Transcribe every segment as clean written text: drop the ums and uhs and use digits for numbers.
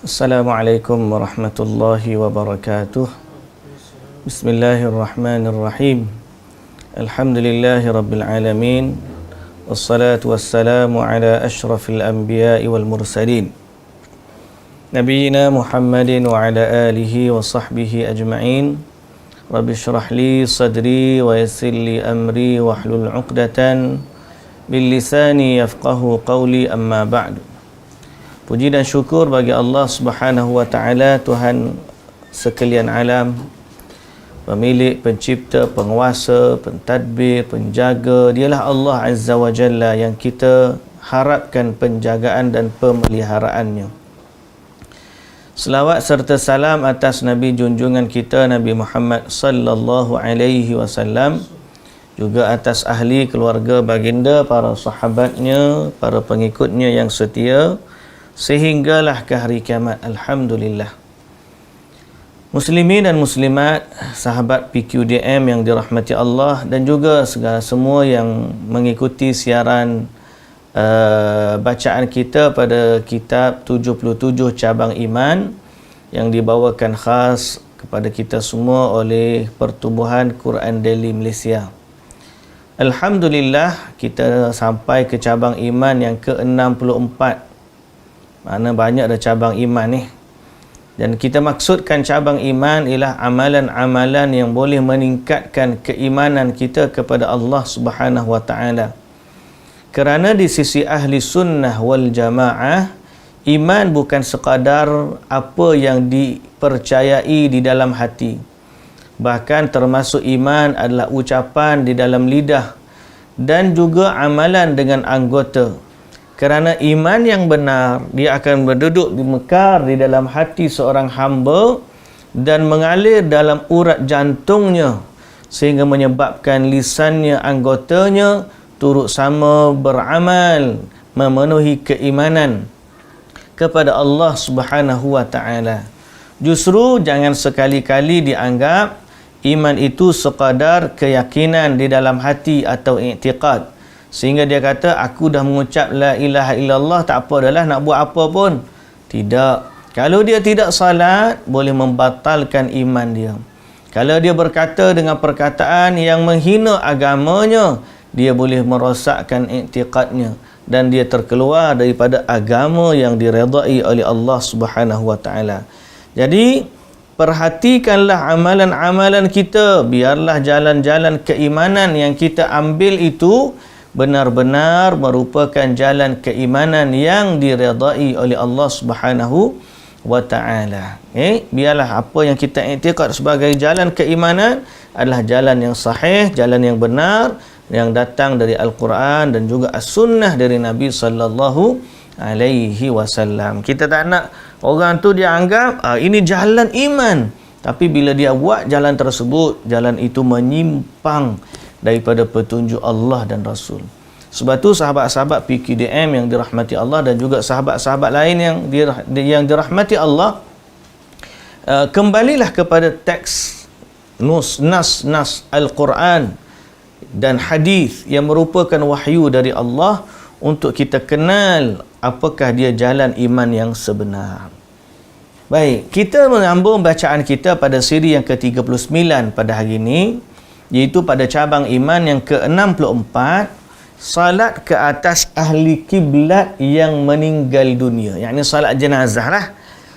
Assalamualaikum warahmatullahi wabarakatuh. Bismillahirrahmanirrahim. Alhamdulillahi rabbil alamin. Wassalatu wassalamu ala ashrafil anbiya'i wal mursalin, Nabiyyina Muhammadin wa ala alihi wa sahbihi ajma'in. Rabbi shrah li sadri wa yassir li amri wa hlul 'uqdatan bil lisani yafqahu qawli, amma ba'du. Puji dan syukur bagi Allah Subhanahu wa taala, Tuhan sekalian alam, pemilik, pencipta, penguasa, pentadbir, penjaga. Dialah Allah Azza wa Jalla yang kita harapkan penjagaan dan pemeliharaannya. Selawat serta salam atas Nabi junjungan kita Nabi Muhammad sallallahu alaihi wasallam, juga atas ahli keluarga baginda, para sahabatnya, para pengikutnya yang setia sehinggalah ke hari kiamat. Alhamdulillah. Muslimin dan muslimat, sahabat PQDM yang dirahmati Allah, dan juga segala semua yang mengikuti siaran bacaan kita pada kitab 77 cabang iman yang dibawakan khas kepada kita semua oleh Pertubuhan Quran Daily Malaysia. Alhamdulillah, kita sampai ke cabang iman yang ke-64. Mana banyak dah cabang iman ni. Dan kita maksudkan cabang iman ialah amalan-amalan yang boleh meningkatkan keimanan kita kepada Allah Subhanahu wa taala. Kerana di sisi ahli sunnah wal jamaah, iman bukan sekadar apa yang dipercayai di dalam hati. Bahkan termasuk iman adalah ucapan di dalam lidah dan juga amalan dengan anggota. Kerana iman yang benar, dia akan berduduk di mekar di dalam hati seorang hamba dan mengalir dalam urat jantungnya, sehingga menyebabkan lisannya, anggotanya turut sama beramal memenuhi keimanan kepada Allah Subhanahu wa taala. Justru jangan sekali-kali dianggap iman itu sekadar keyakinan di dalam hati atau i'tiqad, sehingga dia kata, aku dah mengucap la ilaha illallah, tak apa dah lah nak buat apa pun. Tidak. Kalau dia tidak salat, boleh membatalkan iman dia. Kalau dia berkata dengan perkataan yang menghina agamanya, dia boleh merosakkan i'tiqadnya dan dia terkeluar daripada agama yang diredai oleh Allah Subhanahu wa taala. Jadi perhatikanlah amalan-amalan kita, biarlah jalan-jalan keimanan yang kita ambil itu benar-benar merupakan jalan keimanan yang diredai oleh Allah Subhanahu wa taala. Biarlah apa yang kita i'tiqad sebagai jalan keimanan adalah jalan yang sahih, jalan yang benar, yang datang dari Al-Quran dan juga As-Sunnah dari Nabi sallallahu alaihi wasallam. Kita tak nak orang tu dia anggap ini jalan iman, tapi bila dia buat jalan tersebut, jalan itu menyimpang daripada petunjuk Allah dan Rasul. Sebab tu sahabat-sahabat PQDM yang dirahmati Allah dan juga sahabat-sahabat lain yang dirahmati Allah, kembalilah kepada teks nas Al-Quran dan hadis yang merupakan wahyu dari Allah untuk kita kenal apakah dia jalan iman yang sebenar. Baik, kita menyambung bacaan kita pada siri yang ke-39 pada hari ini, iaitu pada cabang iman yang ke-64, salat ke atas ahli kiblat yang meninggal dunia. Yakni salat jenazah lah.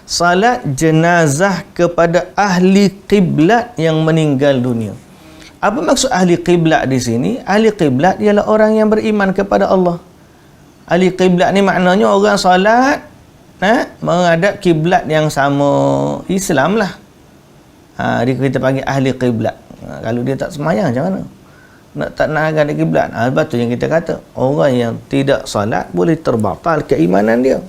Salat jenazah kepada ahli kiblat yang meninggal dunia. Apa maksud ahli kiblat di sini? Ahli kiblat ialah orang yang beriman kepada Allah. Ahli kiblat ni maknanya orang salat menghadap kiblat yang sama Islam lah. Dia kita panggil ahli kiblat. Kalau dia tak semayang macam mana? Tak nak ada kiblat. Sebab tu yang kita kata, orang yang tidak salat boleh terbatal keimanan dia.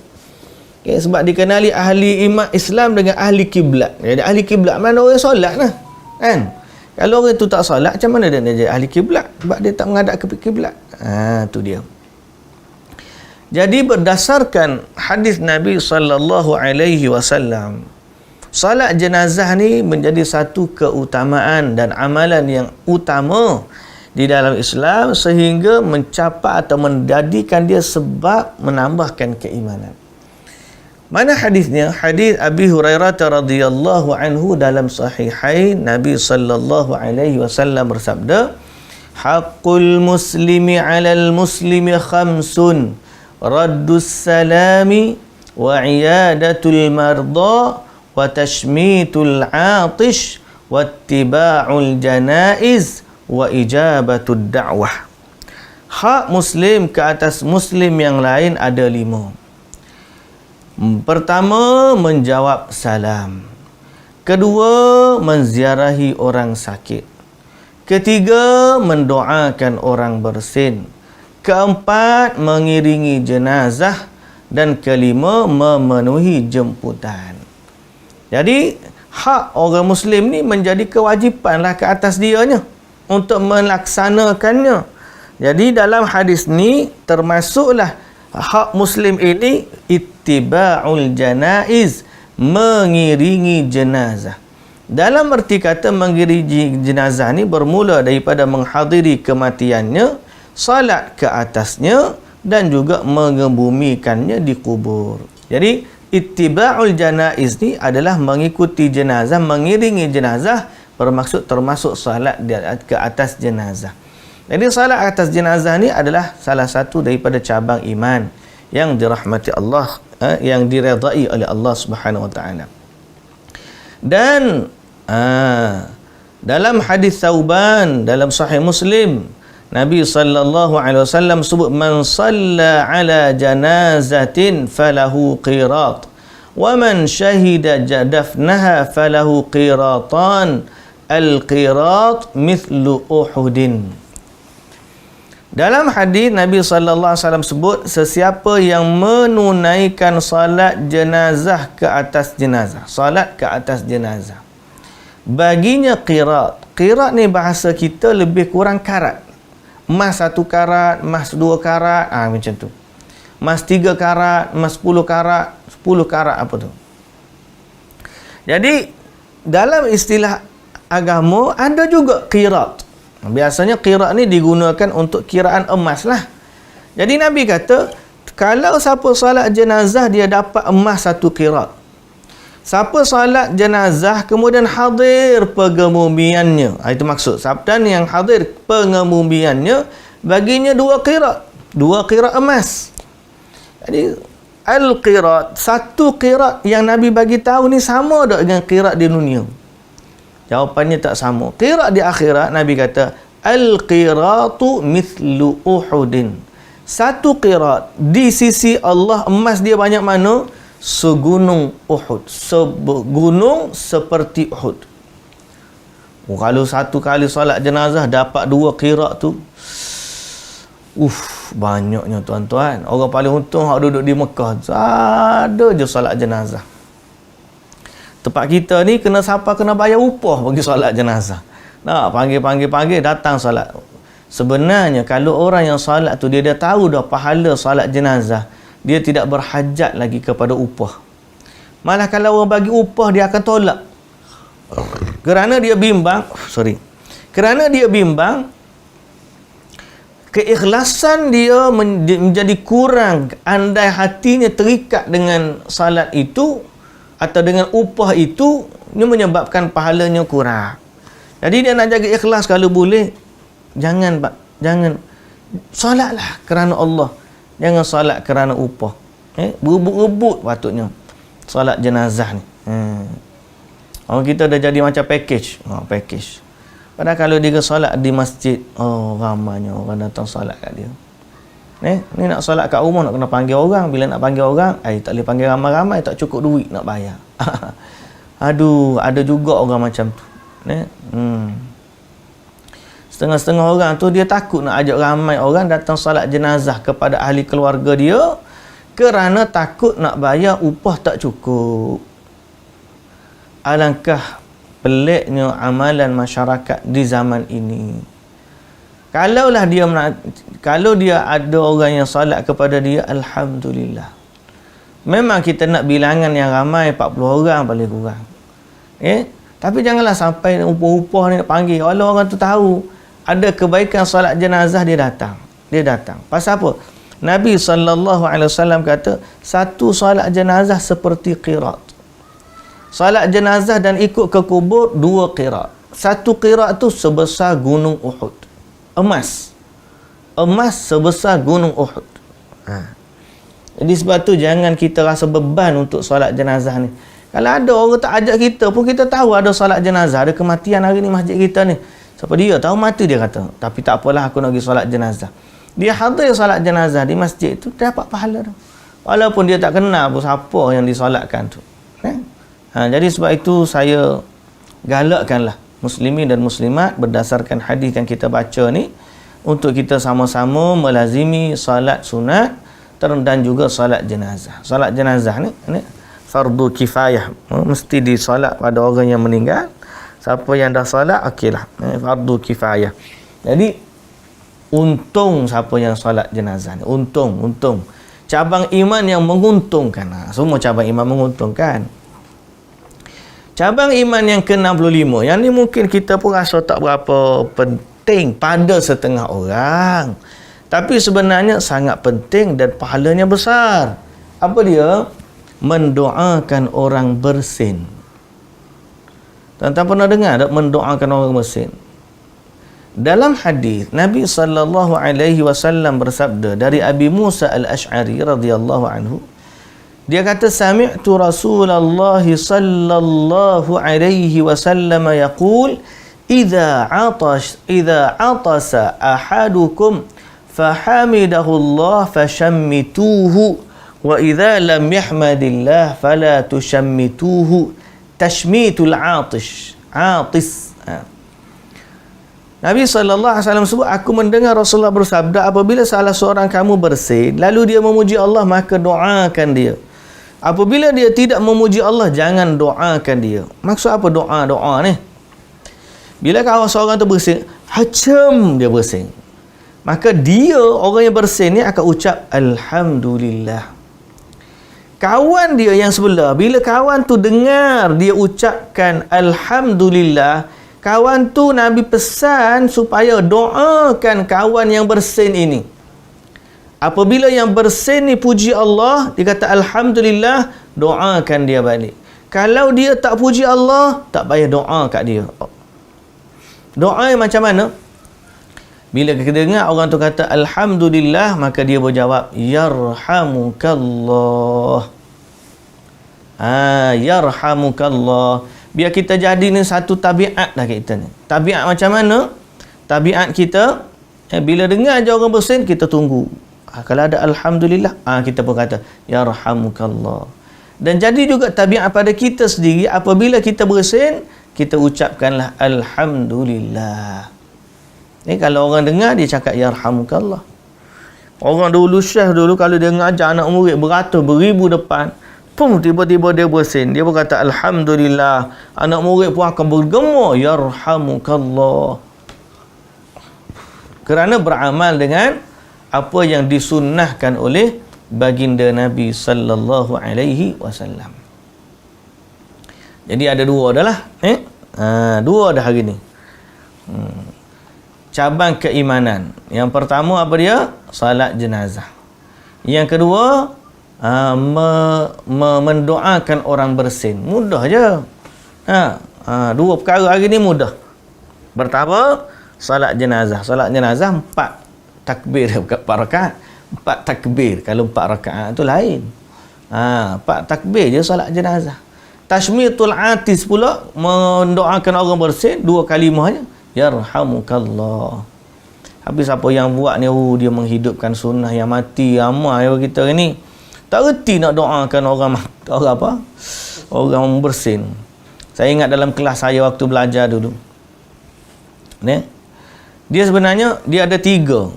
Sebab dikenali ahli iman Islam dengan ahli kiblat. Jadi ahli kiblat mana orang solat lah. Kan? Kalau orang tu tak solat, macam mana dia jadi ahli kiblat? Sebab dia tak menghadap ke kiblat. Tu dia. Jadi berdasarkan hadis Nabi sallallahu alaihi wasallam, salat jenazah ni menjadi satu keutamaan dan amalan yang utama di dalam Islam, sehingga mencapai atau menjadikan dia sebab menambahkan keimanan. Mana hadisnya? Hadis Abi Hurairah radhiyallahu anhu dalam sahihain, Nabi sallallahu alaihi wasallam bersabda, "Haqqul muslimi 'alal muslimi khamsun, raddus salami wa 'iyadatul marda wa tashmitul 'atish wa ittiba'ul janaiz wa ijabatud da'wah." Hak muslim ke atas muslim yang lain ada 5. Pertama, menjawab salam. Kedua, menziarahi orang sakit. Ketiga, mendoakan orang bersin. Keempat, mengiringi jenazah. Dan kelima, memenuhi jemputan. Jadi, hak orang Muslim ni menjadi kewajipanlah ke atas dianya untuk melaksanakannya. Jadi, dalam hadis ni termasuklah hak Muslim ini ittiba'ul janaiz, mengiringi jenazah. Dalam erti kata mengiringi jenazah ni bermula daripada menghadiri kematiannya, salat ke atasnya dan juga mengebumikannya di kubur. Jadi ittiba'ul janaiz ni adalah mengikuti jenazah, mengiringi jenazah, bermaksud termasuk salat ke atas jenazah. Jadi salat atas jenazah ni adalah salah satu daripada cabang iman yang dirahmati Allah, yang diredai oleh Allah Subhanahu wa taala. Dan dalam hadis Thauban dalam Sahih Muslim, Nabi sallallahu alaihi wasallam sebut, "Man shalla ala janazatin falahu qirat, wa man shahida dafnaha falahu qiratan, al-qirat mithlu Uhudin." Dalam hadis Nabi sallallahu alaihi wasallam sebut, sesiapa yang menunaikan salat jenazah ke atas jenazah, salat ke atas jenazah, baginya qirat. Qirat ni bahasa kita lebih kurang karat. Emas 1 karat, emas 2 karat, macam tu. Emas 3 karat, emas 10 karat, 10 karat apa tu. Jadi dalam istilah agama ada juga qirat. Biasanya qirat ni digunakan untuk kiraan emas lah. Jadi Nabi kata, kalau siapa salat jenazah dia dapat emas 1 qirat. Siapa salat jenazah kemudian hadir pengebumiannya, itu maksud. Siapa yang hadir pengebumiannya, baginya 2 qirat. 2 qirat emas. Jadi al-qirat, 1 qirat yang Nabi bagi tahu ni sama tak dengan qirat di dunia? Jawapannya tak sama. Qirat di akhirat, Nabi kata, al-qiratu mithlu Uhudin. 1 qirat di sisi Allah, emas dia banyak mana? Segunung Uhud. Segunung seperti Uhud. Kalau 1 kali solat jenazah dapat 2 qirat tu, banyaknya tuan-tuan. Orang paling untung hak duduk di Mekah, ada je solat jenazah. Tempat kita ni kena siapa kena bayar upah bagi solat jenazah. Nak panggil datang solat. Sebenarnya kalau orang yang solat tu dia dah tahu dah pahala solat jenazah, dia tidak berhajat lagi kepada upah. Malah kalau orang bagi upah dia akan tolak. Kerana dia bimbang, kerana dia bimbang keikhlasan dia menjadi kurang andai hatinya terikat dengan salat itu atau dengan upah itu, ini menyebabkan pahalanya kurang. Jadi dia nak jaga ikhlas kalau boleh, jangan solatlah kerana Allah, jangan solat kerana upah. Berebut-rebut patutnya solat jenazah ni. Orang kita dah jadi macam package. Padahal kalau dia solat di masjid, ramainya orang datang solat kat dia. Ni nak solat kat rumah nak kena panggil orang. Bila nak panggil orang, tak boleh panggil ramai-ramai, tak cukup duit nak bayar. Aduh, ada juga orang macam tu. Setengah-setengah orang tu dia takut nak ajak ramai orang datang solat jenazah kepada ahli keluarga dia kerana takut nak bayar upah tak cukup. Alangkah peliknya amalan masyarakat di zaman ini. Kalau dia ada orang yang solat kepada dia, alhamdulillah. Memang kita nak bilangan yang ramai 40 orang paling kurang. Tapi janganlah sampai upah-upah ni nak panggil. Kalau orang tu tahu ada kebaikan solat jenazah, dia datang. Pasal apa? Nabi SAW kata, satu solat jenazah seperti qirat. Solat jenazah dan ikut ke kubur, 2 qirat. Satu qirat tu sebesar gunung Uhud. Emas sebesar gunung Uhud. Jadi sebab tu jangan kita rasa beban untuk solat jenazah ni. Kalau ada orang tak ajak kita pun, kita tahu ada solat jenazah, ada kematian hari ni masjid kita ni. Siapa dia tahu mati, dia kata, tapi tak apalah, aku nak pergi solat jenazah. Dia hadir solat jenazah di masjid tu, dia dapat pahala tu. Walaupun dia tak kenal pun siapa yang disolatkan tu. Jadi sebab itu saya galakkanlah muslimin dan muslimat berdasarkan hadis yang kita baca ni, untuk kita sama-sama melazimi solat sunat dan juga solat jenazah. Solat jenazah ni fardu kifayah, mesti disolat pada orang yang meninggal. Siapa yang dah solat, okeylah, fardu kifayah. Jadi untung siapa yang solat jenazah ni, untung cabang iman yang menguntungkan. Semua cabang iman menguntungkan. Cabang iman yang ke-65, yang ni mungkin kita pun rasa tak berapa penting pada setengah orang, tapi sebenarnya sangat penting dan pahalanya besar. Apa dia? Mendoakan orang bersin. Tuan-tuan pernah dengar tak mendoakan orang bersin? Dalam hadis Nabi SAW bersabda dari Abi Musa al-Ash'ari radhiyallahu anhu, dia kata, sami'tu Rasulullah sallallahu alaihi wasallam yaqul, idza atasa ahadukum fahamidahu Allah fashammituhu wa idza lam yahmadillah fala tushammituhu tashmitul atis. Nabi SAW sebut, aku mendengar Rasulullah bersabda, apabila salah seorang kamu bersin lalu dia memuji Allah, maka doakan dia. Apabila dia tidak memuji Allah, jangan doakan dia. Maksud apa doa ni? Bila kawan seorang tu bersin, hacam dia bersin, maka dia, orang yang bersin ni, akan ucap Alhamdulillah. Kawan dia yang sebelah, bila kawan tu dengar dia ucapkan Alhamdulillah, kawan tu Nabi pesan supaya doakan kawan yang bersin ini. Apabila yang bersin ni puji Allah, dia kata Alhamdulillah, doakan dia balik. Kalau dia tak puji Allah, tak payah doa kat dia. Doa yang macam mana? Bila kita dengar orang tu kata Alhamdulillah, maka dia berjawab Yarhamukallah. Yarhamukallah. Biar kita jadi ni satu tabiat dah kita ni. Tabiat macam mana? Tabiat kita, bila dengar je orang bersin, kita tunggu. Kalau ada Alhamdulillah, kita pun kata Yarhamukallah. Dan jadi juga tabiat pada kita sendiri, apabila kita bersin, kita ucapkanlah Alhamdulillah. Kalau orang dengar, dia cakap Yarhamukallah. Orang dulu, syekh dulu, kalau dia ngajar anak murid beratus, beribu depan, tiba-tiba dia bersin, dia pun kata Alhamdulillah, anak murid pun akan bergema Yarhamukallah, kerana beramal dengan apa yang disunnahkan oleh baginda Nabi sallallahu alaihi wasallam. Jadi ada dua dah lah, dua dah hari ni. Cabang keimanan. Yang pertama apa dia? Salat jenazah. Yang kedua, mendoakan orang bersin. Mudah je. Dua perkara hari ni mudah. Pertama, salat jenazah. Salat jenazah 4 takbir, bukan 4 rakaat. 4 takbir. Kalau 4 rakaat tu lain. 4 takbir je salat jenazah. Tashmitul atis pula, mendoakan orang bersin, 2 kalimah je. Yarhamukallah. Habis apa yang buat ni, dia menghidupkan sunnah yang mati. Ramai kita ni tak reti nak doakan orang bersin. Saya ingat dalam kelas saya waktu belajar dulu, dia sebenarnya dia ada 3.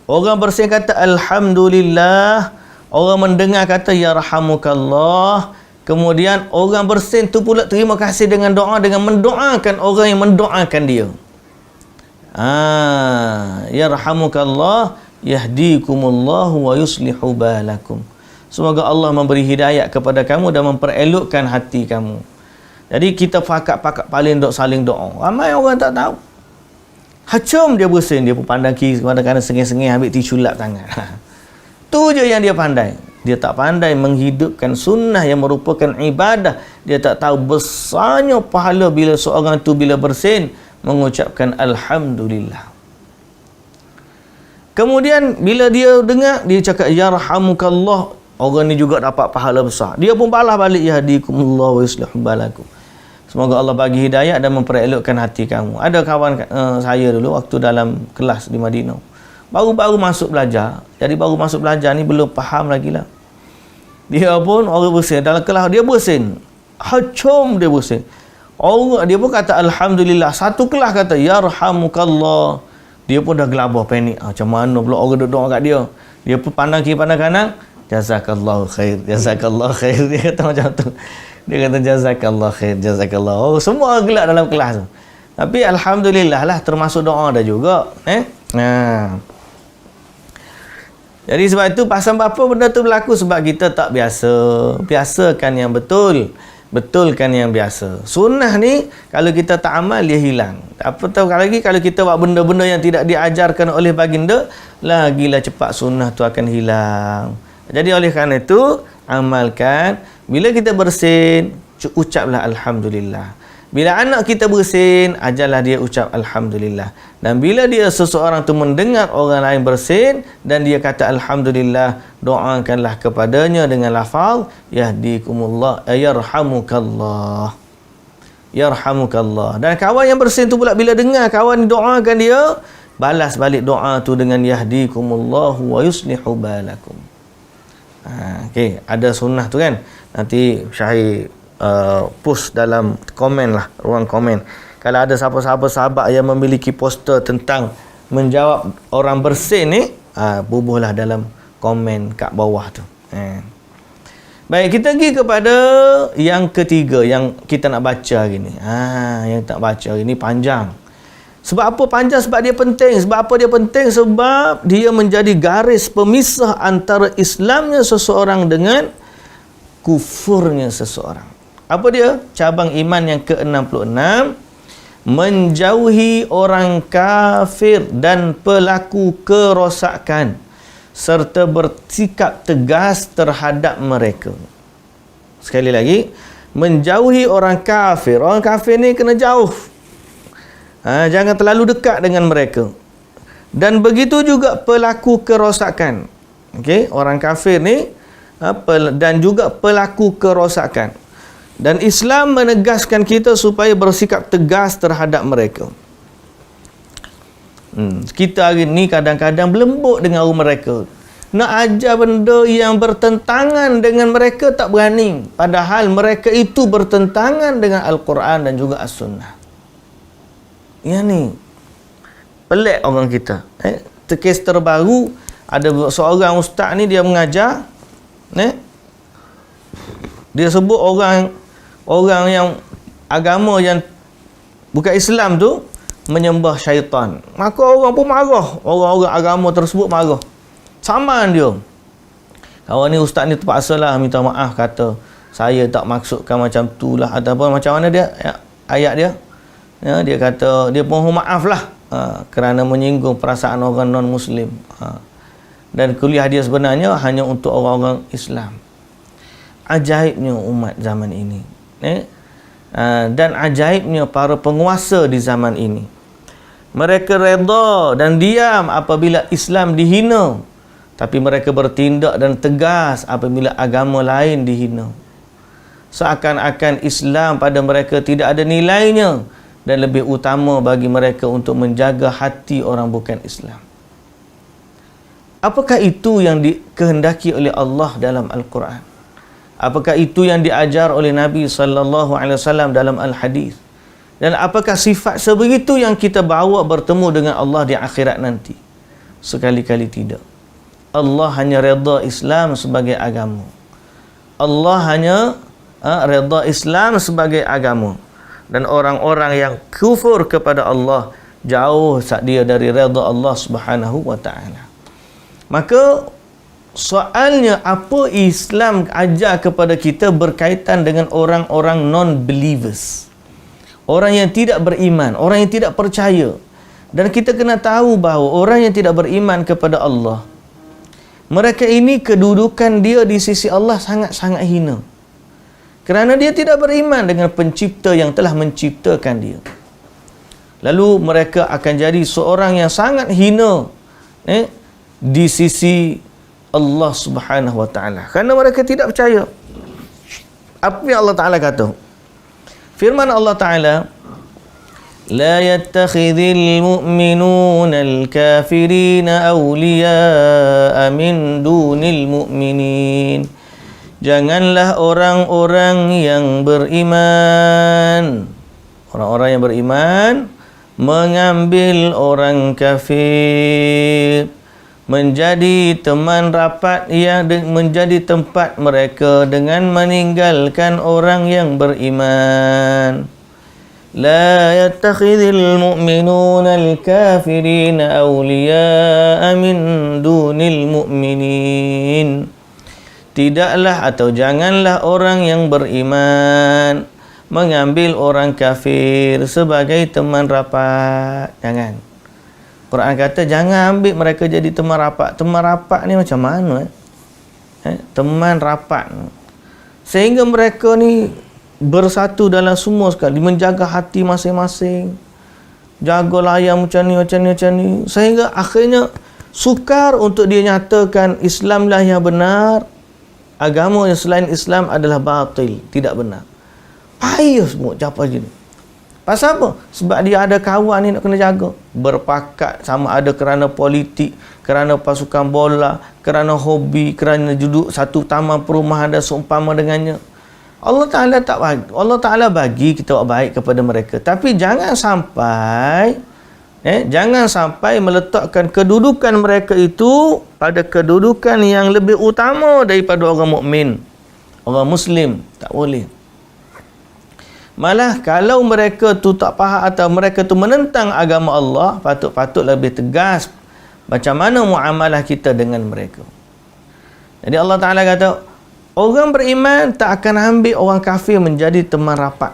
Orang bersin kata Alhamdulillah, orang mendengar kata Yarhamukallah. Kemudian orang bersin tu pula terima kasih dengan doa, dengan mendoakan orang yang mendoakan dia. Yarhamukallah, yahdikumullahu wa yuslihu balakum. Semoga Allah memberi hidayat kepada kamu dan memperelokkan hati kamu. Jadi kita pakat paling saling doa. Ramai orang tak tahu. Hacam dia bersin, dia pun pandang kiri, kadang-kadang sengih-sengih ambil tisu lap tangan. Itu je yang dia pandai. Dia tak pandai menghidupkan sunnah yang merupakan ibadah. Dia tak tahu besarnya pahala bila seorang tu bila bersin mengucapkan Alhamdulillah. Kemudian bila dia dengar, dia cakap yarhamukallah, orang ni juga dapat pahala besar. Dia pun balas balik, yahdikumullah wa yuslihu balakum. Semoga Allah bagi hidayah dan memperelokkan hati kamu. Ada kawan saya dulu waktu dalam kelas di Madinah, baru-baru masuk belajar. Jadi baru masuk belajar ni belum faham lagi lah. Dia pun orang bersin dalam kelas, dia bersin. Hacum dia bersin. Orang dia pun kata Alhamdulillah. Satu kelas kata yarhamukallah. Dia pun dah gelabah, panik. Macam mana pula orang duduk kat dia. Dia pun pandang kiri pandang kanan. Jazakallahu khair. Jazakallahu khair. Dia kata macam tu. Dia kata jazakallahu khair. Jazakallah. Oh, semua gelak dalam kelas tu. Tapi Alhamdulillah lah, termasuk doa dah juga. Jadi sebab itu pasal apa benda tu berlaku? Sebab kita tak biasa. Biasakan yang betul. Betulkan yang biasa. Sunnah ni kalau kita tak amal dia hilang. Apa tahu lagi kalau kita buat benda-benda yang tidak diajarkan oleh baginda, lagilah cepat sunnah tu akan hilang. Jadi oleh kerana itu amalkan. Bila kita bersin, ucaplah Alhamdulillah. Bila anak kita bersin, ajarlah dia ucap Alhamdulillah. Dan bila dia seseorang tu mendengar orang lain bersin dan dia kata Alhamdulillah, doakanlah kepadanya dengan lafaz yahdikumullah yarhamukallah. Yarhamukallah. Dan kawan yang bersin tu pula bila dengar kawan doakan dia, balas balik doa tu dengan yahdikumullah wa yuslihu balakum. Okey, ada sunnah tu kan. Nanti Syahir post dalam komen lah, ruang komen. Kalau ada siapa-siapa sahabat yang memiliki poster tentang menjawab orang bersin ni, bubuhlah dalam komen kat bawah tu. Baik, kita pergi kepada yang ketiga yang kita nak baca hari ni. Yang tak baca hari ni panjang. Sebab apa panjang? Sebab dia penting. Sebab apa dia penting? Sebab dia menjadi garis pemisah antara Islamnya seseorang dengan kufurnya seseorang. Apa dia? Cabang iman yang ke-66, menjauhi orang kafir dan pelaku kerosakan serta bersikap tegas terhadap mereka. Sekali lagi, menjauhi orang kafir. Orang kafir ni kena jauh. Jangan terlalu dekat dengan mereka. Dan begitu juga pelaku kerosakan. Okey, orang kafir ni dan juga pelaku kerosakan. Dan Islam menegaskan kita supaya bersikap tegas terhadap mereka. Kita hari ni kadang-kadang berlembut dengan mereka. Nak ajar benda yang bertentangan dengan mereka tak berani. Padahal mereka itu bertentangan dengan Al-Quran dan juga As-Sunnah. Yang ni pelik orang kita. Kes terbaru, ada seorang ustaz ni dia mengajar, dia sebut orang yang agama yang bukan Islam tu menyembah syaitan. Maka orang pun marah. Orang-orang agama tersebut marah. Saman dia. Kawan ni ustaz ni terpaksalah minta maaf, kata saya tak maksudkan macam tu lah, ataupun macam mana dia ayat dia. Dia kata dia mohon maaf lah kerana menyinggung perasaan orang non-Muslim. Dan kuliah dia sebenarnya hanya untuk orang-orang Islam. Ajaibnya umat zaman ini. Dan ajaibnya para penguasa di zaman ini. Mereka reda dan diam apabila Islam dihina, tapi mereka bertindak dan tegas apabila agama lain dihina. Seakan-akan Islam pada mereka tidak ada nilainya dan lebih utama bagi mereka untuk menjaga hati orang bukan Islam. Apakah itu yang dikehendaki oleh Allah dalam Al-Quran? Apakah itu yang diajar oleh Nabi SAW dalam Al-Hadis? Dan apakah sifat sebegitu yang kita bawa bertemu dengan Allah di akhirat nanti? Sekali-kali tidak. Allah hanya redha Islam sebagai agama. Allah hanya redha Islam sebagai agama. Dan orang-orang yang kufur kepada Allah, jauh dia dari redha Allah Subhanahu wa ta'ala. Maka soalnya apa Islam ajar kepada kita berkaitan dengan orang-orang non-believers, orang yang tidak beriman, orang yang tidak percaya. Dan kita kena tahu bahawa orang yang tidak beriman kepada Allah, Mereka ini kedudukan dia di sisi Allah sangat-sangat hina. Kerana dia tidak beriman dengan pencipta yang telah menciptakan dia. Lalu mereka akan jadi seorang yang sangat hina di sisi Allah Subhanahu wa taala. Kerana mereka tidak percaya. Apa yang Allah Taala kata? Firman Allah Taala, لا يتخذ المؤمنون الكافرين أولياء من دون المؤمنين. Janganlah orang-orang yang beriman, orang-orang yang beriman mengambil orang kafir menjadi teman rapat yang menjadi tempat mereka dengan meninggalkan orang yang beriman. لا يتخذ المؤمنون الكافرين أولياء من دون المؤمنين. Tidaklah atau janganlah orang yang beriman mengambil orang kafir sebagai teman rapat. Jangan. Quran kata jangan ambil mereka jadi teman rapat. Teman rapat ni macam mana? Teman rapat. Sehingga mereka ni bersatu dalam semua sekali, menjaga hati masing-masing, jaga layang macam ni, sehingga akhirnya sukar untuk dia nyatakan Islamlah yang benar, agama yang selain Islam adalah batil, tidak benar. Payah semua capa je ni. Pasal apa? Sebab dia ada kawan ni nak kena jaga, berpakat, sama ada kerana politik, kerana pasukan bola, kerana hobi, kerana duduk satu taman perumahan dan seumpama dengannya. Allah Ta'ala bagi kita buat baik kepada mereka, tapi jangan sampai meletakkan kedudukan mereka itu pada kedudukan yang lebih utama daripada orang mukmin, orang muslim. Tak boleh. Malah kalau mereka tu tak faham atau mereka tu menentang agama Allah, patut lebih tegas macam mana muamalah kita dengan mereka. Jadi Allah Ta'ala kata, orang beriman tak akan ambil orang kafir menjadi teman rapat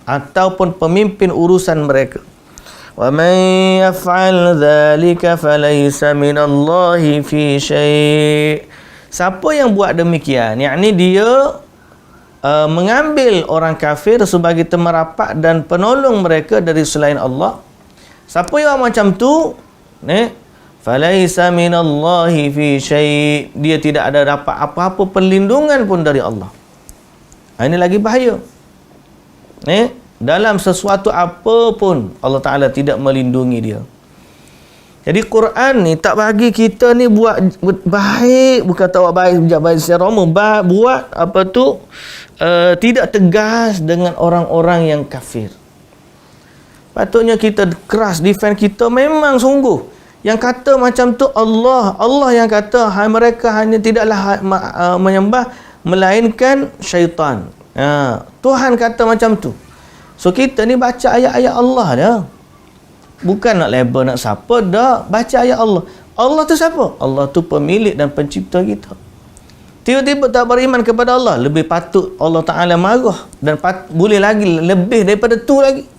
ataupun pemimpin urusan mereka. Wa man yaf'al dhalika falaysa minallahi fi syai'. Siapa yang buat demikian, yakni dia mengambil orang kafir sebagai teman rapat dan penolong mereka dari selain Allah. Siapa yang macam tu, falaisa minallahi fi syai', dia tidak ada dapat apa-apa perlindungan pun dari Allah. Ini lagi bahaya. Dalam sesuatu apa pun Allah Ta'ala tidak melindungi dia. Jadi Quran ni tak bagi kita ni buat baik, bukan tak buat baik secara umum, buat apa tu tidak tegas dengan orang-orang yang kafir. Patutnya kita keras defend kita memang sungguh. Yang kata macam tu Allah yang kata mereka hanya tidaklah menyembah melainkan syaitan. Tuhan kata macam tu. So kita ni baca ayat-ayat Allah dah. Bukan nak label nak siapa dah, baca ayat Allah. Allah tu siapa? Allah tu pemilik dan pencipta kita. Tiba-tiba tak beriman kepada Allah, lebih patut Allah Ta'ala marah dan boleh lagi lebih daripada tu lagi.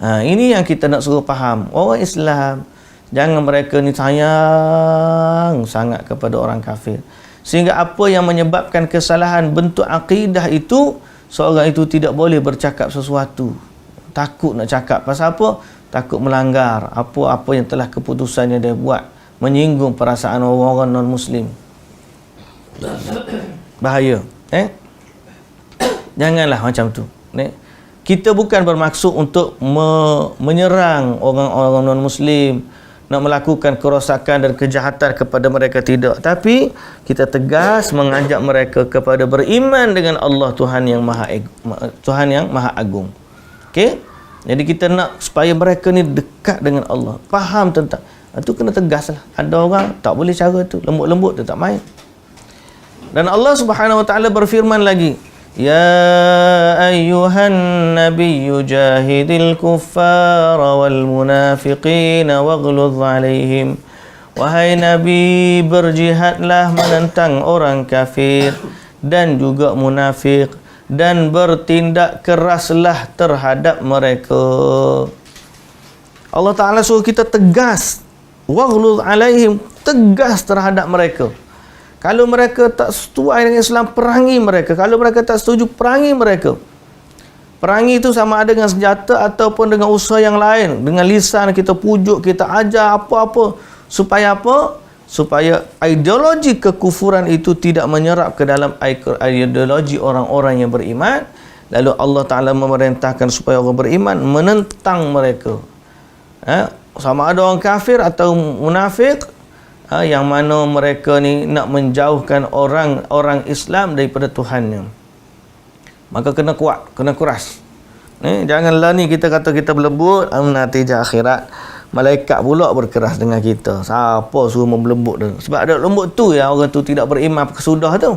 Ini yang kita nak suruh faham. Orang Islam, jangan mereka ni sayang sangat kepada orang kafir. Sehingga apa yang menyebabkan kesalahan bentuk akidah itu, seorang itu tidak boleh bercakap sesuatu. Takut nak cakap. Pasal apa? Takut melanggar apa-apa yang telah keputusannya dia buat. Menyinggung perasaan orang-orang non-Muslim. Bahaya. Janganlah macam tu. Kita bukan bermaksud untuk menyerang orang-orang non-Muslim, nak melakukan kerosakan dan kejahatan kepada mereka, tidak. Tapi kita tegas mengajak mereka kepada beriman dengan Allah Tuhan yang Maha Agung. Okey? Jadi kita nak supaya mereka ni dekat dengan Allah, faham tentang itu, kena tegas lah. Ada orang tak boleh cara tu, lembut-lembut tu tak main. Dan Allah Subhanahu Wa Taala berfirman lagi, Ya ayyuhan nabiyyu jahidil kuffara wal munafiqina waghluz alaihim. Wahai Nabi, berjihadlah menentang orang kafir dan juga munafik, dan bertindak keraslah terhadap mereka. Allah Ta'ala suruh kita tegas. Waghluz alaihim, tegas terhadap mereka. Kalau mereka tak setuai dengan Islam, perangi mereka. Kalau mereka tak setuju, perangi mereka. Perangi itu sama ada dengan senjata ataupun dengan usaha yang lain. Dengan lisan kita pujuk, kita ajar apa-apa. Supaya apa? Supaya ideologi kekufuran itu tidak menyerap ke dalam ideologi orang-orang yang beriman. Lalu Allah Ta'ala memerintahkan supaya orang beriman menentang mereka. Sama ada orang kafir atau munafik, yang mana mereka ni nak menjauhkan orang Islam daripada Tuhannya. Maka kena kuat, kena keras. Janganlah ni kita kata kita berlembut, natijah akhirat malaikat pula berkeras dengan kita. Siapa suruh membelembut tu? Sebab ada lembut tu yang orang tu tidak beriman kesudah tu.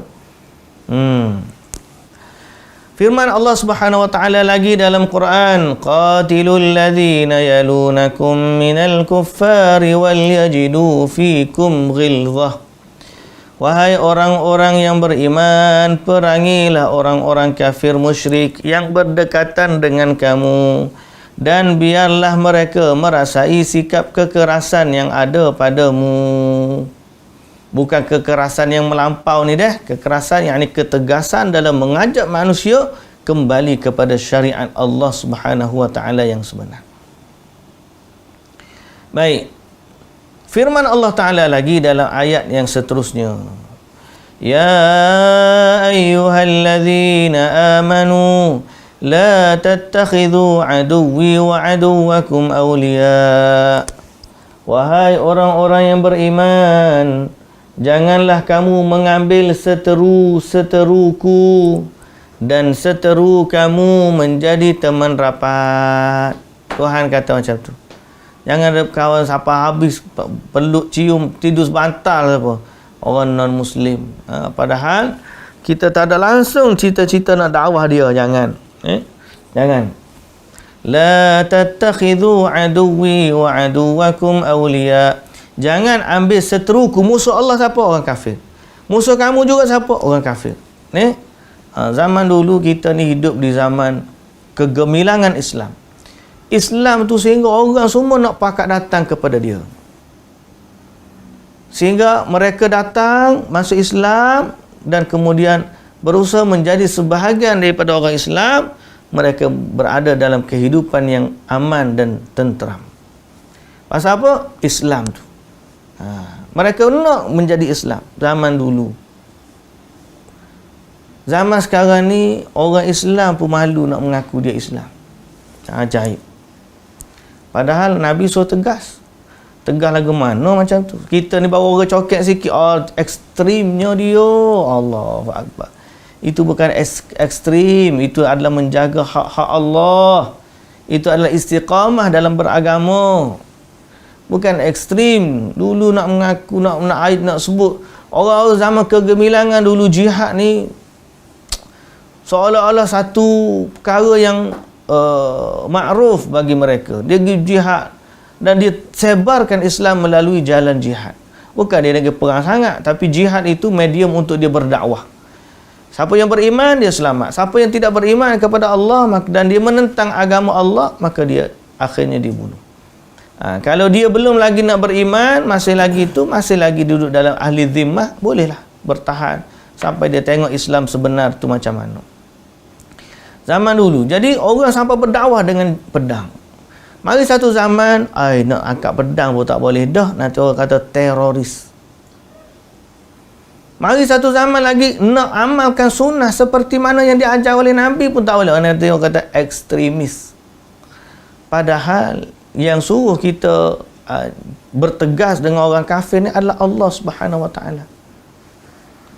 Firman Allah Subhanahu wa taala lagi dalam Quran, qatilul ladzina yalunakum minal kuffari wal yajidu fikum ghilzah. Wahai orang-orang yang beriman, perangilah orang-orang kafir musyrik yang berdekatan dengan kamu, dan biarlah mereka merasai sikap kekerasan yang ada padamu. Bukan kekerasan yang melampau ni dah, kekerasan yakni ketegasan dalam mengajak manusia kembali kepada syariat Allah Subhanahu wa taala yang sebenar. Baik. Firman Allah Taala lagi dalam ayat yang seterusnya. Ya ayyuhalladzina amanu la tattakhidhu aduwwi wa aduwwakum awliya. Wahai orang-orang yang beriman, janganlah kamu mengambil seteru-seteruku dan seteru kamu menjadi teman rapat. Tuhan kata macam tu. Jangan ada kawan siapa habis peluk cium tidur sebantal apa orang non muslim. Padahal kita tak ada langsung cita-cita nak dakwah dia. Jangan. Jangan. La tattakhidhu aduwwi wa aduwwakum awliya. Jangan ambil seteruku. Musuh Allah siapa? Orang kafir. Musuh kamu juga siapa? Orang kafir. Zaman dulu kita ni hidup di zaman kegemilangan Islam. Islam tu sehingga orang semua nak pakat datang kepada dia. Sehingga mereka datang masuk Islam dan kemudian berusaha menjadi sebahagian daripada orang Islam. Mereka berada dalam kehidupan yang aman dan tenteram. Pasal apa? Islam tu. Mereka nak menjadi Islam zaman dulu. Zaman sekarang ni orang Islam pun malu nak mengaku dia Islam. Ajaib. Padahal Nabi suruh tegas. Tegas lagu mana macam tu? Kita ni bawa orang coket sikit, ekstrimnya dia. Allahu Akbar. Itu bukan ekstrim, itu adalah menjaga hak-hak Allah. Itu adalah istiqamah dalam beragama. Bukan ekstrim. Dulu nak mengaku, nak aib, nak sebut. Orang-orang zaman kegemilangan dulu jihad ni seolah-olah satu perkara yang makruf bagi mereka. Dia pergi jihad dan dia sebarkan Islam melalui jalan jihad. Bukan dia pergi perang sangat, tapi jihad itu medium untuk dia berdakwah. Siapa yang beriman, dia selamat. Siapa yang tidak beriman kepada Allah dan dia menentang agama Allah, maka dia akhirnya dibunuh. Kalau dia belum lagi nak beriman, masih lagi duduk dalam ahli zimmah, bolehlah bertahan sampai dia tengok Islam sebenar tu macam mana. Zaman dulu. Jadi orang sampai berdakwah dengan pedang. Mari satu zaman, nak angkat pedang pun tak boleh dah. Nanti orang kata teroris. Mari satu zaman lagi, nak amalkan sunnah seperti mana yang diajar oleh Nabi pun tak boleh. Nanti orang kata ekstremis. Padahal yang suruh kita bertegas dengan orang kafir ni adalah Allah Subhanahu wa taala.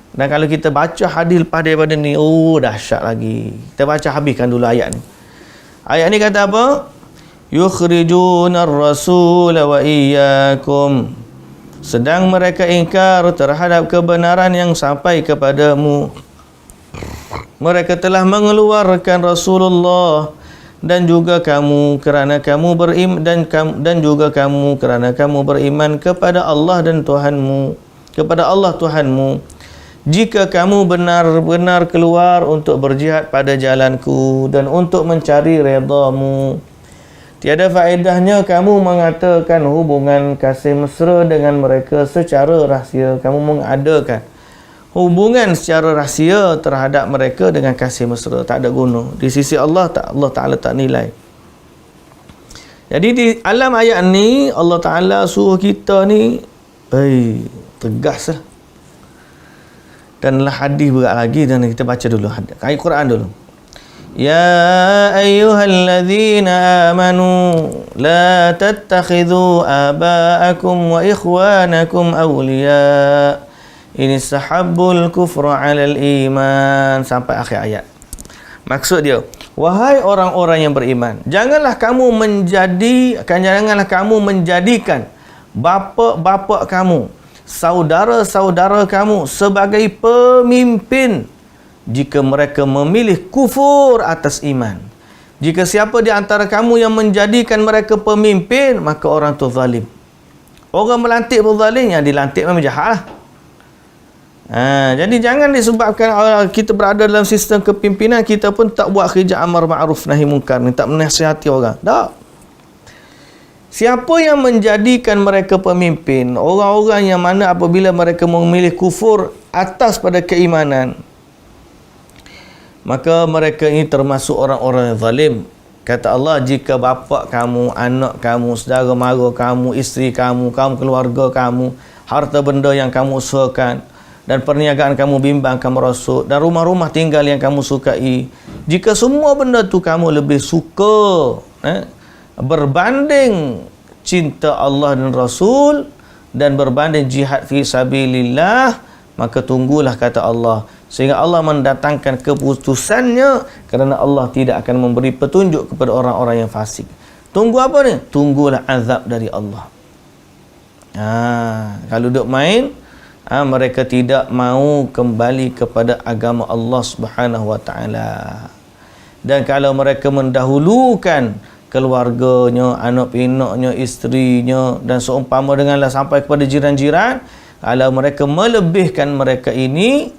Dan kalau kita baca hadis lepas daripada ni, dahsyat lagi. Kita baca habiskan dulu ayat ni. Ayat ni kata apa? Yukhrijunar rasul wa iyyakum. Sedang mereka ingkar terhadap kebenaran yang sampai kepadamu. Mereka telah mengeluarkan Rasulullah dan juga kamu kerana kamu beriman dan juga kamu kerana kamu beriman kepada Allah dan Tuhanmu, kepada Allah Tuhanmu. Jika kamu benar-benar keluar untuk berjihad pada jalanku dan untuk mencari redamu, Tiada faedahnya kamu mengatakan hubungan kasih mesra dengan mereka secara rahsia. Kamu mengadakan hubungan secara rahsia terhadap mereka dengan kasih mesra. Tak ada guna. Di sisi Allah, Allah Ta'ala tak nilai. Jadi di alam ayat ni, Allah Ta'ala suruh kita ni, tegas lah. Dan lah hadis berat lagi, dan kita baca dulu ayat Quran dulu. Ya ayyuhalladzina amanu la tattakhidhu aba'akum wa ikhwanakum awliya in istahabbul kufra 'alal iman, sampai akhir ayat. Maksud dia, wahai orang-orang yang beriman, janganlah kamu menjadikan bapa-bapa kamu, saudara-saudara kamu sebagai pemimpin jika mereka memilih kufur atas iman. Jika siapa di antara kamu yang menjadikan mereka pemimpin, maka orang tu zalim. Orang melantik pun zalim, yang dilantik memang jahat lah. Jadi jangan disebabkan kita berada dalam sistem kepimpinan, kita pun tak buat kerja amar ma'ruf nahi munkar, tak menasihati orang. Tak. Siapa yang menjadikan mereka pemimpin, orang-orang yang mana apabila mereka memilih kufur atas pada keimanan, maka mereka ini termasuk orang-orang yang zalim. Kata Allah, jika bapa kamu, anak kamu, saudara mara kamu, isteri kamu, keluarga kamu, harta benda yang kamu usahakan, dan perniagaan kamu bimbang kamu rasuk, dan rumah-rumah tinggal yang kamu sukai, jika semua benda tu kamu lebih suka berbanding cinta Allah dan Rasul dan berbanding jihad fi sabilillah, maka tunggulah, kata Allah, sehingga Allah mendatangkan keputusannya, kerana Allah tidak akan memberi petunjuk kepada orang-orang yang fasik. Tunggu apa ni? Tunggulah azab dari Allah. Kalau duk main, mereka tidak mau kembali kepada agama Allah Subhanahu wa taala. Dan kalau mereka mendahulukan keluarganya, anak pinaknya, isterinya, dan seumpama denganlah sampai kepada jiran-jiran, kalau mereka melebihkan mereka ini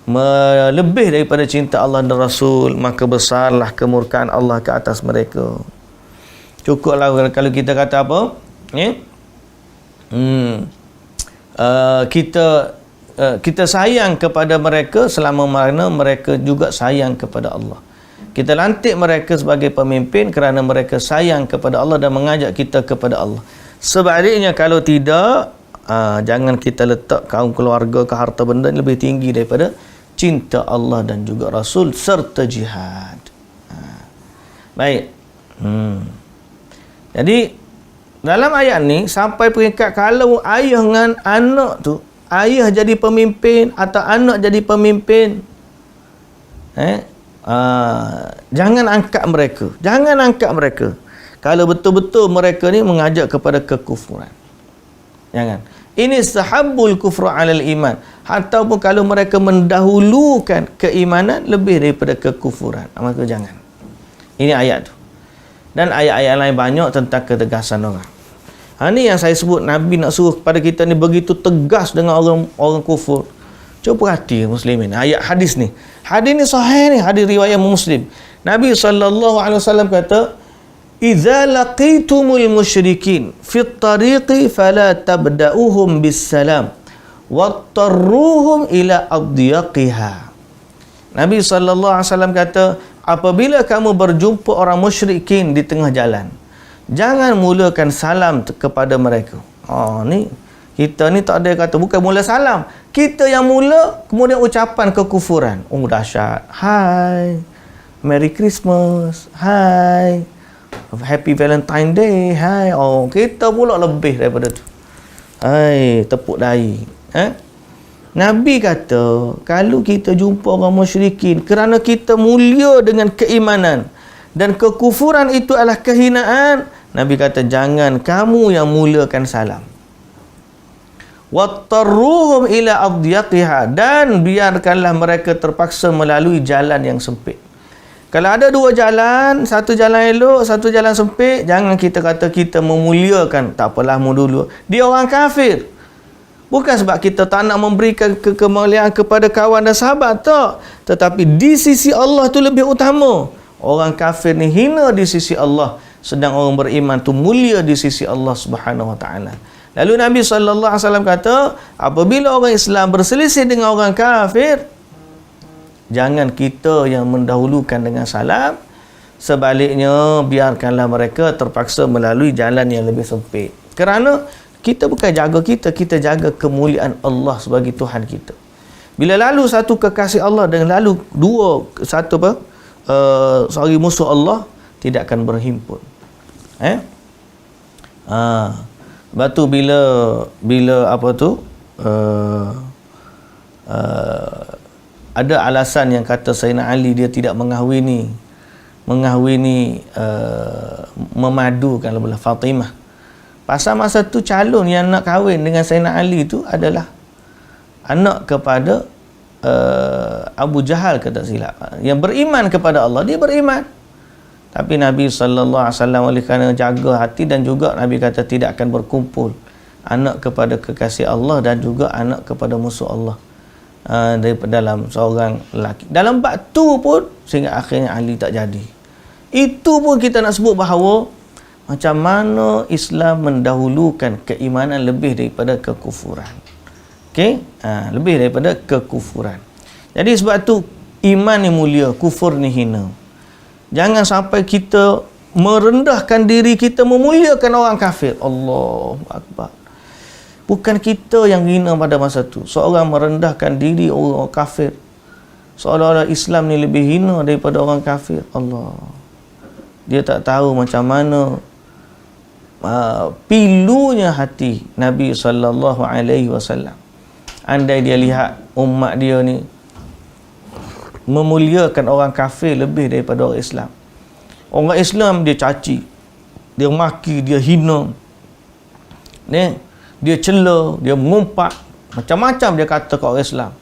melebih daripada cinta Allah dan Rasul, maka besarlah kemurkaan Allah ke atas mereka. Cukuplah kalau kita kata apa? Kita sayang kepada mereka selama mana mereka juga sayang kepada Allah. Kita lantik mereka sebagai pemimpin kerana mereka sayang kepada Allah dan mengajak kita kepada Allah. Sebaliknya kalau tidak, jangan kita letak kaum keluarga ke harta benda lebih tinggi daripada cinta Allah dan juga Rasul serta jihad. Baik. Jadi dalam ayat ni sampai peringkat kalau ayah dengan anak tu, ayah jadi pemimpin atau anak jadi pemimpin, jangan angkat mereka. Jangan angkat mereka. Kalau betul-betul mereka ni mengajak kepada kekufuran. Jangan. Ini sahabbul kufra 'alal iman. Ataupun kalau mereka mendahulukan keimanan lebih daripada kekufuran, maka jangan. Ini ayat tu. Dan ayat-ayat lain banyak tentang ketegasan orang. Ini yang saya sebut, Nabi nak suruh kepada kita ni begitu tegas dengan orang kufur. Cuba perhati muslimin, ayat hadis ni. Hadis ni sahih ni, hadis riwayat Muslim. Nabi SAW kata, "Idza laqitumul musyrikin fit tariqi fala tabda'uhum bis salam wattarruhum ila adyaqiha." Nabi SAW kata, apabila kamu berjumpa orang musyrikin di tengah jalan, jangan mulakan salam kepada mereka. Ni kita ni tak ada kata, bukan mula salam, kita yang mula, kemudian ucapan kekufuran. Dahsyat. Hai, Merry Christmas. Hai, Happy Valentine Day. Hai. Kita pula lebih daripada tu. Hai, tepuk dahi. Nabi kata, kalau kita jumpa orang musyrikin kerana kita mulia dengan keimanan dan kekufuran itu adalah kehinaan, Nabi kata jangan kamu yang mulakan salam. Wattarruhum ila adyaqiha, dan biarkanlah mereka terpaksa melalui jalan yang sempit. Kalau ada dua jalan, satu jalan elok, satu jalan sempit, jangan kita kata kita memuliakan. Tak apalah, mu dulu. Dia orang kafir. Bukan sebab kita tak nak memberikan kemuliaan kepada kawan dan sahabat, tak. Tetapi di sisi Allah tu lebih utama. Orang kafir ni hina di sisi Allah. sedang orang beriman tu mulia di sisi Allah Subhanahu wa taala. Lalu Nabi sallallahu alaihi wasallam kata, apabila orang Islam berselisih dengan orang kafir, jangan kita yang mendahulukan dengan salam, sebaliknya biarkanlah mereka terpaksa melalui jalan yang lebih sempit. Kerana kita bukan jaga kita jaga kemuliaan Allah sebagai Tuhan kita. Bila lalu satu kekasih Allah dan lalu seorang musuh Allah, tidak akan berhimpun. Lepas tu bila ada alasan yang kata Sayyidina Ali dia tidak mengahwini memadukan Fatimah. Pasal masa tu calon yang nak kahwin dengan Sayyidina Ali tu adalah anak kepada Abu Jahal, kata silap. Yang beriman kepada Allah, dia beriman. Tapi Nabi SAW oleh kerana jaga hati, dan juga Nabi kata tidak akan berkumpul anak kepada kekasih Allah dan juga anak kepada musuh Allah daripada dalam seorang lelaki. Dalam bab tu pun sehingga akhirnya Ali tak jadi. Itu pun kita nak sebut bahawa macam mana Islam mendahulukan keimanan lebih daripada kekufuran. Okey? Lebih daripada kekufuran. Jadi sebab tu iman ni mulia, kufur ni hina. Jangan sampai kita merendahkan diri kita, memuliakan orang kafir. Allahu Akbar. Bukan kita yang hina pada masa tu. Seorang merendahkan diri orang kafir, seolah-olah Islam ni lebih hina daripada orang kafir. Allah. Dia tak tahu macam mana pilunya hati Nabi SAW. Andai dia lihat umat dia ni memuliakan orang kafir lebih daripada orang Islam. Orang Islam dia caci, dia maki, dia hina, dia cela, dia mengumpat, macam-macam dia kata ke orang Islam.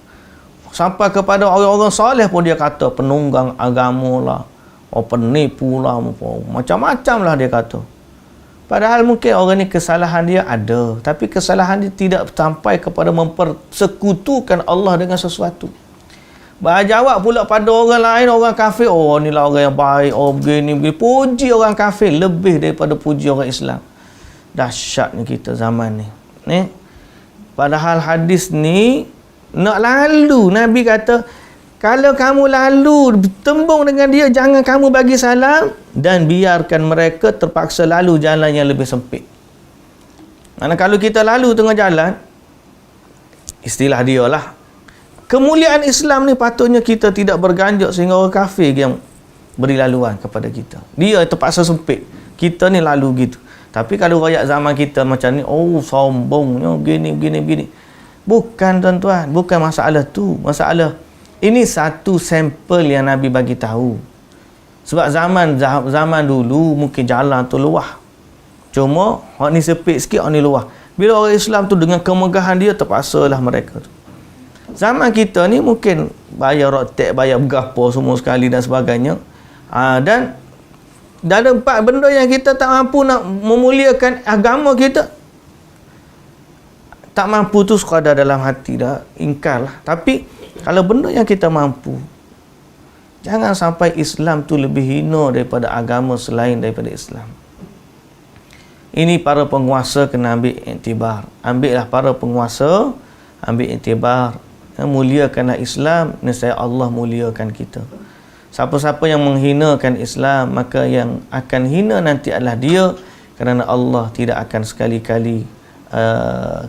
Sampai kepada orang-orang soleh pun dia kata penunggang agama lah, penipu lah, macam-macam lah dia kata. Padahal mungkin orang ni kesalahan dia ada, tapi kesalahan dia tidak sampai kepada mempersekutukan Allah dengan sesuatu. Berjawab pula pada orang lain, orang kafir, oh ni lah orang yang baik, oh begini. Puji orang kafir lebih daripada puji orang Islam. Dahsyat ni kita zaman ni. Padahal hadis ni nak lalu, Nabi kata, kalau kamu lalu tembung dengan dia, jangan kamu bagi salam dan biarkan mereka terpaksa lalu jalan yang lebih sempit. Mana kalau kita lalu tengah jalan, istilah dia lah, kemuliaan Islam ni patutnya kita tidak berganjak sehingga orang kafir yang beri laluan kepada kita. Dia terpaksa sempit, kita ni lalu gitu. Tapi kalau rakyat zaman kita macam ni, oh sombongnya, begini. Bukan tuan-tuan, bukan masalah tu. Masalah ini satu sampel yang Nabi bagi tahu. Sebab zaman dulu mungkin jalan tu luah. Cuma hak ni sepit sikit, hak ni luah. Bila orang Islam tu dengan kemegahan dia, terpaksalah mereka tu. Zaman kita ni mungkin bayar rotek, bayar berapa semua sekali dan sebagainya. Dan ada 4 benda yang kita tak mampu nak memuliakan agama kita. Tak mampu tu sekadar dalam hati dah, ingkar lah. Tapi kalau benda yang kita mampu, jangan sampai Islam tu lebih hina daripada agama selain daripada Islam. Ini para penguasa kena ambil iktibar. Ambillah para penguasa, ambil iktibar. Muliakanlah Islam, nescaya Allah muliakan kita. Siapa-siapa yang menghinakan Islam, maka yang akan hina nanti adalah dia, kerana Allah tidak akan sekali-kali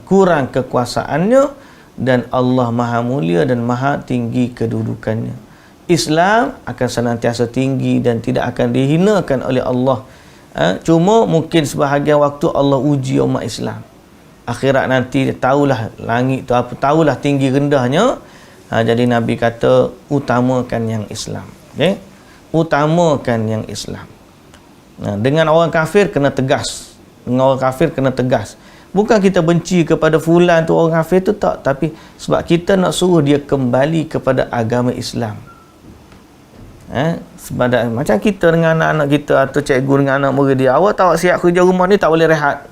kurang kekuasaannya, dan Allah maha mulia dan maha tinggi kedudukannya. Islam akan senantiasa tinggi dan tidak akan dihinakan oleh Allah. Cuma mungkin sebahagian waktu Allah uji umat Islam. Akhirat nanti tahulah langit tu apa, tahulah tinggi rendahnya. Jadi Nabi kata utamakan yang Islam. Okay? Utamakan yang Islam. Dengan orang kafir kena tegas. Dengan orang kafir kena tegas. Bukan kita benci kepada fulan tu, orang kafir tu, tak. Tapi sebab kita nak suruh dia kembali kepada agama Islam. Macam kita dengan anak-anak kita atau cikgu dengan anak murid dia, awak tak siap kerja rumah ni tak boleh rehat.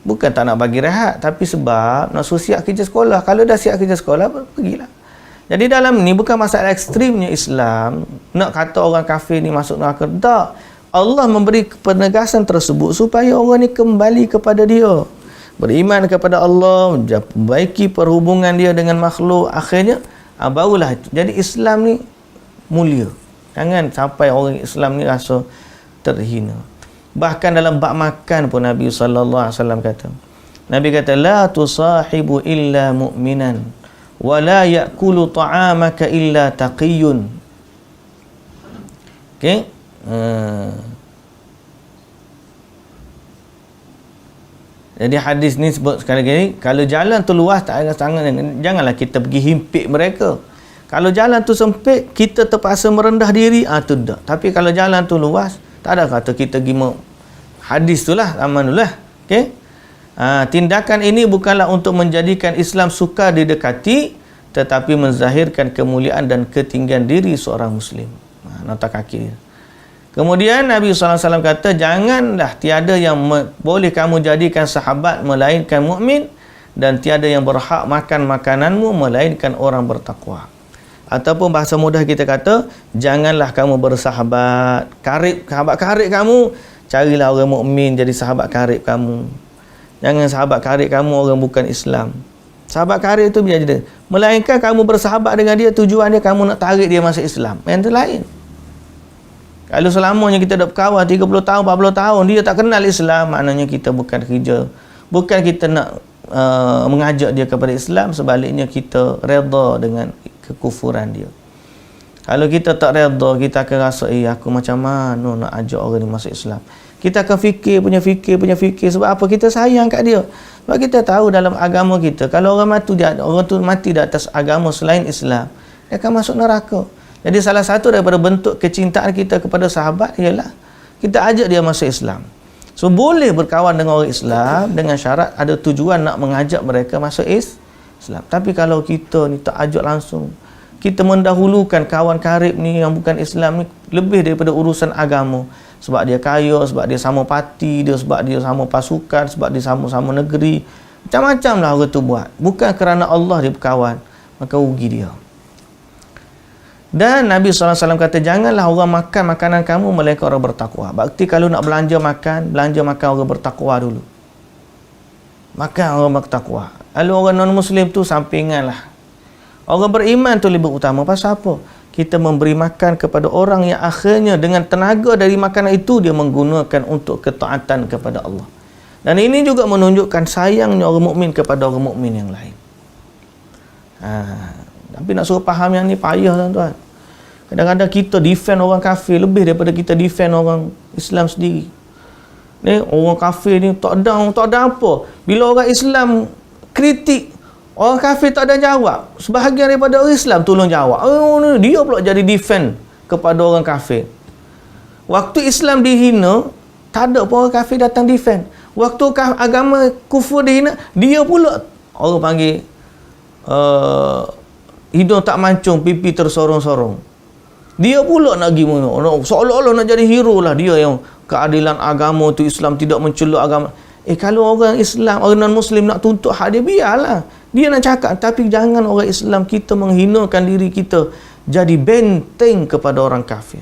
Bukan tak nak bagi rehat, tapi sebab nak suruh siap kerja sekolah. Kalau dah siap kerja sekolah, pergilah. Jadi dalam ni bukan masalah ekstrimnya Islam nak kata orang kafir ni masuk neraka. Tak. Allah memberi penegasan tersebut supaya orang ni kembali kepada dia, beriman kepada Allah, perbaiki perhubungan dia dengan makhluk, akhirnya barulah. Jadi Islam ni mulia. Jangan sampai orang Islam ni rasa terhina. Bahkan dalam bab makan pun Nabi sallallahu alaihi wasallam kata, Nabi kata, la tusahibu illa mu'minan wa la ya'kulu ta'amaka illa taqiyun. Okey. Jadi hadis ni sebut sekali lagi, kalau jalan tu luas tak ada tangan, janganlah kita pergi himpit mereka. Kalau jalan tu sempit, kita terpaksa merendah diri, tu tak. Tapi kalau jalan tu luas, tak ada kata kita pergi hadis tu lah, aman lah. Okey. Tindakan ini bukanlah untuk menjadikan Islam sukar didekati, tetapi menzahirkan kemuliaan dan ketinggian diri seorang Muslim. Nota kaki dia. Kemudian Nabi SAW kata, janganlah tiada yang boleh kamu jadikan sahabat melainkan mukmin, dan tiada yang berhak makan makananmu melainkan orang bertakwa. Ataupun bahasa mudah kita kata, janganlah kamu bersahabat sahabat karib kamu, carilah orang mukmin jadi sahabat karib kamu. Jangan sahabat karib kamu orang bukan Islam. Sahabat karib itu biar dia, melainkan kamu bersahabat dengan dia, tujuan dia kamu nak tarik dia masuk Islam. Yang tu lain. Kalau selamanya kita dah berkawan 30 tahun, 40 tahun, dia tak kenal Islam, maknanya kita bukan kerja. Bukan kita nak mengajak dia kepada Islam, sebaliknya kita redha dengan kekufuran dia. Kalau kita tak redha, kita akan rasa, aku macam mana nak ajak orang ni masuk Islam. Kita akan fikir punya fikir. Sebab apa? Kita sayang kat dia. Sebab kita tahu dalam agama kita, kalau orang tu mati di atas agama selain Islam, dia akan masuk neraka. Jadi salah satu daripada bentuk kecintaan kita kepada sahabat ialah kita ajak dia masuk Islam. So boleh berkawan dengan orang Islam dengan syarat ada tujuan nak mengajak mereka masuk Islam. Tapi kalau kita ni tak ajak langsung, kita mendahulukan kawan karib ni yang bukan Islam ni lebih daripada urusan agama. Sebab dia kaya, sebab dia sama parti dia, sebab dia sama pasukan, sebab dia sama-sama negeri. Macam-macam lah orang tu buat. Bukan kerana Allah dia berkawan, maka rugi dia. Dan Nabi SAW kata, janganlah orang makan makanan kamu melainkan orang bertakwa. Berarti kalau nak belanja makan orang bertakwa dulu. Makan orang bertakwa. Lalu orang non-Muslim tu sampingan lah. Orang beriman tu lebih utama. Pasal apa? Kita memberi makan kepada orang yang akhirnya dengan tenaga dari makanan itu dia menggunakan untuk ketaatan kepada Allah. Dan ini juga menunjukkan sayangnya orang mukmin kepada orang mukmin yang lain. Tapi nak suruh faham yang ni payah, tuan-tuan. Kadang-kadang kita defend orang kafir lebih daripada kita defend orang Islam sendiri. Ni orang kafir ni tak ada apa. Bila orang Islam kritik, orang kafir tak ada jawab. Sebahagian daripada orang Islam tolong jawab. Dia pula jadi defend kepada orang kafir. Waktu Islam dihina, tak ada pun orang kafir datang defend. Waktu agama kufur dihina, dia pula orang panggil hidung tak mancung, pipi tersorong-sorong. Dia pula nak pergi mana? Seolah-olah nak jadi hero lah dia yang keadilan agama tu, Islam tidak menceluk agama. Kalau orang Islam, orang non-Muslim nak tuntut hak dia, biarlah. Dia nak cakap, tapi jangan orang Islam kita menghinakan diri kita jadi benteng kepada orang kafir.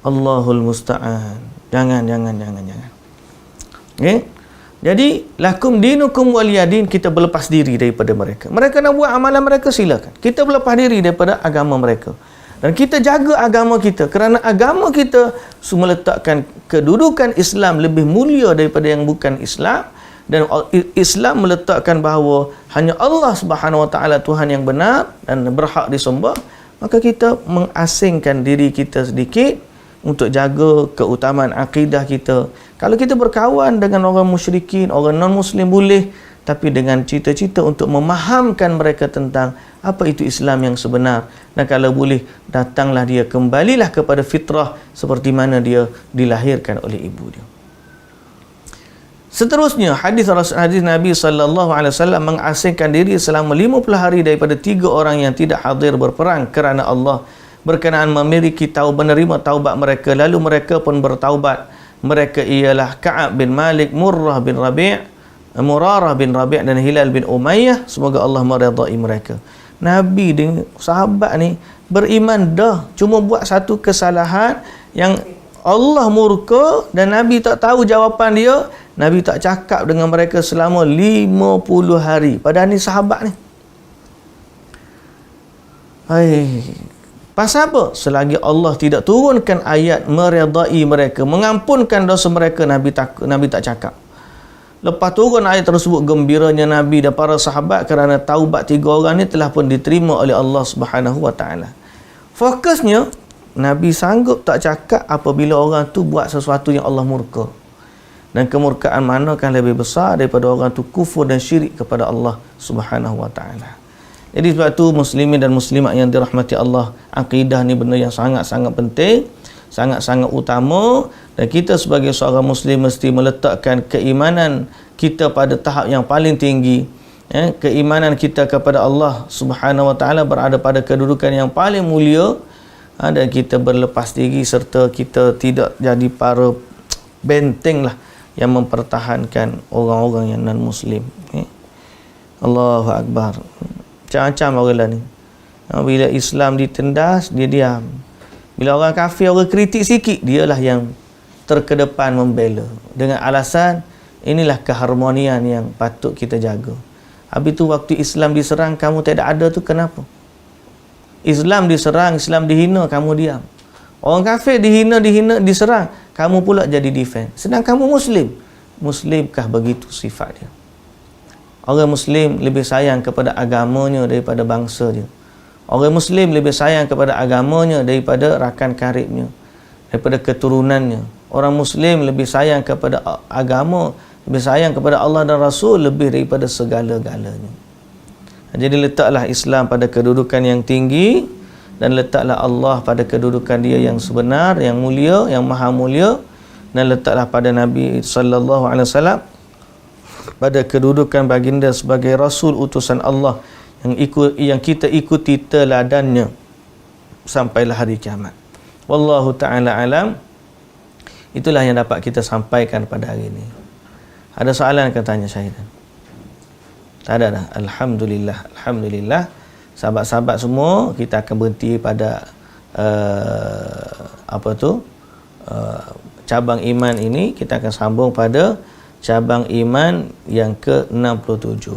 Allahul musta'an. Jangan. Okay? Jadi lakum dinukum waliyadin, kita berlepas diri daripada mereka. Mereka nak buat amalan mereka, silakan. Kita berlepas diri daripada agama mereka. Dan kita jaga agama kita, kerana agama kita meletakkan kedudukan Islam lebih mulia daripada yang bukan Islam, dan Islam meletakkan bahawa hanya Allah Subhanahu Wa Taala Tuhan yang benar dan berhak disembah. Maka kita mengasingkan diri kita sedikit untuk jaga keutamaan akidah kita. Kalau kita berkawan dengan orang musyrikin, orang non-Muslim boleh, tapi dengan cita-cita untuk memahamkan mereka tentang apa itu Islam yang sebenar. Dan kalau boleh, datanglah dia, kembalilah kepada fitrah seperti mana dia dilahirkan oleh ibu dia. Seterusnya, hadis Nabi SAW mengasingkan diri selama 50 hari daripada 3 orang yang tidak hadir berperang kerana Allah, berkenaan memiliki menerima taubat mereka. Lalu mereka pun bertaubat. Mereka ialah Ka'ab bin Malik, Murarah bin Rabi' dan Hilal bin Umayyah. Semoga Allah meridai mereka. Nabi dengan sahabat ni beriman dah, cuma buat satu kesalahan yang Allah murka dan Nabi tak tahu jawapan dia, Nabi tak cakap dengan mereka selama 50 hari. Padahal ni sahabat ni. Hai. Pasal apa? Selagi Allah tidak turunkan ayat meredai mereka, mengampunkan dosa mereka, Nabi tak cakap. Lepas turun ayat tersebut, gembiranya Nabi dan para sahabat kerana taubat 3 orang ni telah pun diterima oleh Allah Subhanahu Wa Taala. Fokusnya, Nabi sanggup tak cakap apabila orang tu buat sesuatu yang Allah murka. Dan kemurkaan manakah lebih besar daripada orang tu kufur dan syirik kepada Allah Subhanahu Wa Taala. Jadi sebab tu muslimin dan muslimat yang dirahmati Allah, akidah ni benda yang sangat-sangat penting, sangat-sangat utama, dan kita sebagai seorang muslim mesti meletakkan keimanan kita pada tahap yang paling tinggi. Keimanan kita kepada Allah Subhanahu Wa Taala berada pada kedudukan yang paling mulia, dan kita berlepas diri serta kita tidak jadi para benteng lah yang mempertahankan orang-orang yang non-muslim. Allahu Akbar. Macam-macam orang lah ni. Bila Islam ditendas, dia diam. Bila orang kafir, orang kritik sikit, dialah yang terkedepan membela. Dengan alasan, inilah keharmonian yang patut kita jaga. Habis tu waktu Islam diserang, kamu tidak ada tu kenapa? Islam diserang, Islam dihina, kamu diam. Orang kafir dihina, diserang, kamu pula jadi defend. Sedang kamu Muslim. Muslimkah begitu sifat dia? Orang Muslim lebih sayang kepada agamanya daripada bangsa dia. Orang Muslim lebih sayang kepada agamanya daripada rakan karibnya, daripada keturunannya. Orang Muslim lebih sayang kepada agama, lebih sayang kepada Allah dan Rasul lebih daripada segala-galanya. Jadi letaklah Islam pada kedudukan yang tinggi, dan letaklah Allah pada kedudukan dia yang sebenar, yang mulia, yang maha mulia, dan letaklah pada Nabi sallallahu alaihi wasallam pada kedudukan baginda sebagai Rasul utusan Allah yang kita ikuti teladannya sampailah hari kiamat. Wallahu ta'ala alam. Itulah yang dapat kita sampaikan pada hari ini. Ada soalan katanya Syahidan? Tak ada dah. Alhamdulillah. Alhamdulillah. Sahabat-sahabat semua, kita akan berhenti pada cabang iman ini. Kita akan sambung pada cabang iman yang ke-67.